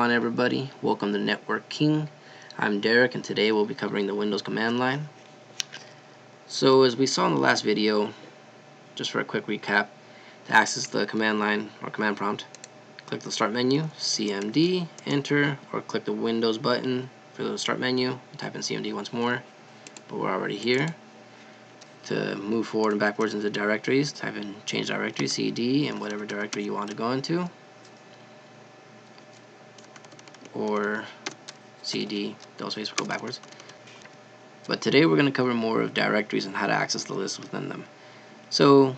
on, everybody? Welcome to Network King. I'm Derek, and today we'll be covering the Windows Command Line. So as we saw in the last video, just for a quick recap, to access the command line or command prompt, click the start menu, CMD, enter, or click the Windows button for the start menu, type in CMD once more, but we're already here. To move forward and backwards into directories, type in change directory, CD, and whatever directory you want to go into, or CD, double space will go backwards. But today we're going to cover more of directories and how to access the list within them. So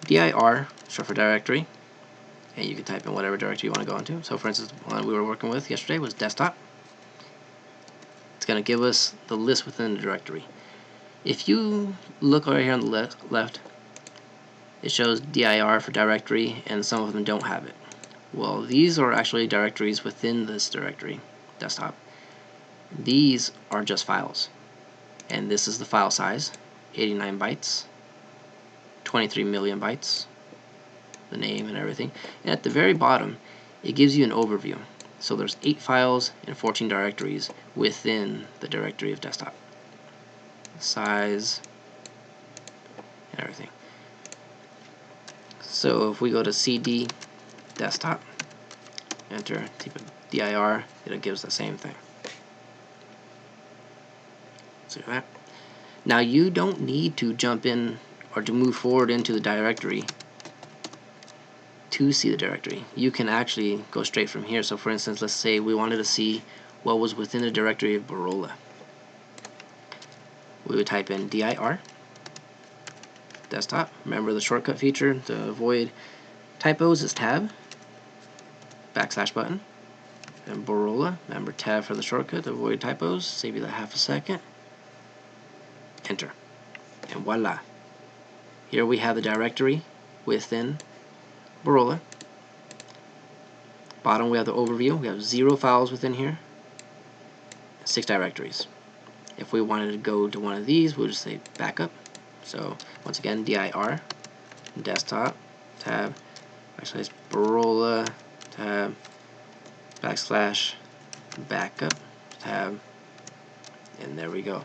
dir, short for directory, and you can type in whatever directory you want to go into. So for instance, the one we were working with yesterday was desktop. It's going to give us the list within the directory. If you look right here on the left, it shows dir for directory, and some of them don't have it. Well, these are actually directories within this directory, desktop. These are just files, and this is the file size, 89 bytes, 23 million bytes, the name and everything. And at the very bottom, it gives you an overview. So there's 8 files and 14 directories within the directory of desktop. Size and everything. So if we go to CD desktop, enter, type in dir, it'll give us the same thing. See that? Now you don't need to jump in or to move forward into the directory to see the directory. You can actually go straight from here. So for instance, let's say we wanted to see what was within the directory of Barola. We would type in dir desktop. Remember the shortcut feature to avoid typos is tab / button, and Barola, remember tab for the shortcut to avoid typos, save you that half a second, enter, and voila, here we have the directory within Barola. Bottom we have the overview. We have 0 files within here, 6 directories. If we wanted to go to one of these, we'll just say backup. So once again, dir desktop tab / Barola tab / backup tab, and there we go.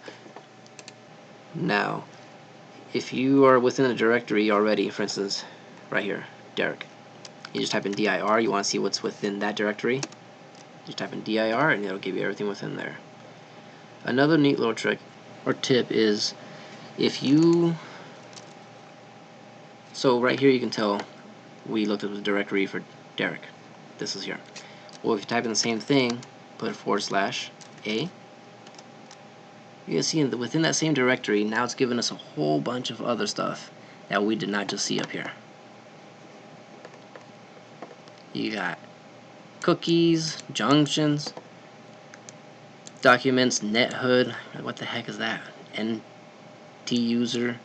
Now if you are within a directory already, for instance right here, Derek, you just type in dir, you want to see what's within that directory, just type in dir and it'll give you everything within there. Another neat little trick or tip is if you, so right here you can tell we looked at the directory for Derek. This is here. Well, if you type in the same thing, put /a, you can see within that same directory, now it's given us a whole bunch of other stuff that we did not just see up here. You got cookies, junctions, documents, nethood, what the heck is that? NT user.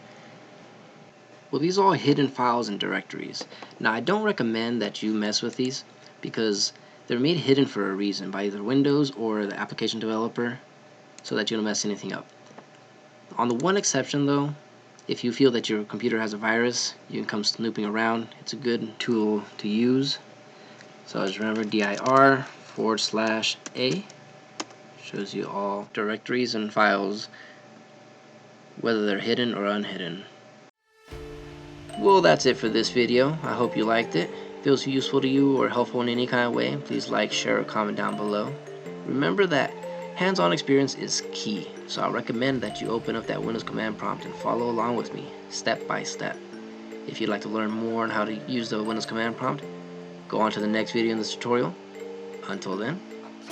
Well, these are all hidden files and directories. Now, I don't recommend that you mess with these because they're made hidden for a reason by either Windows or the application developer so that you don't mess anything up. On the one exception though, if you feel that your computer has a virus, you can come snooping around. It's a good tool to use. So just remember dir /a shows you all directories and files, whether they're hidden or unhidden. Well, that's it for this video. I hope you liked it. If it was useful to you or helpful in any kind of way, please like, share, or comment down below. Remember that hands-on experience is key, so I recommend that you open up that Windows Command Prompt and follow along with me, step by step. If you'd like to learn more on how to use the Windows Command Prompt, go on to the next video in this tutorial. Until then,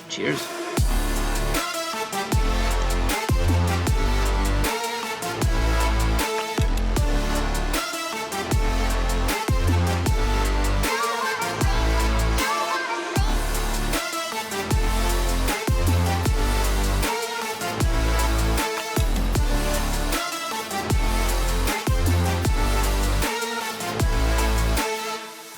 cheers.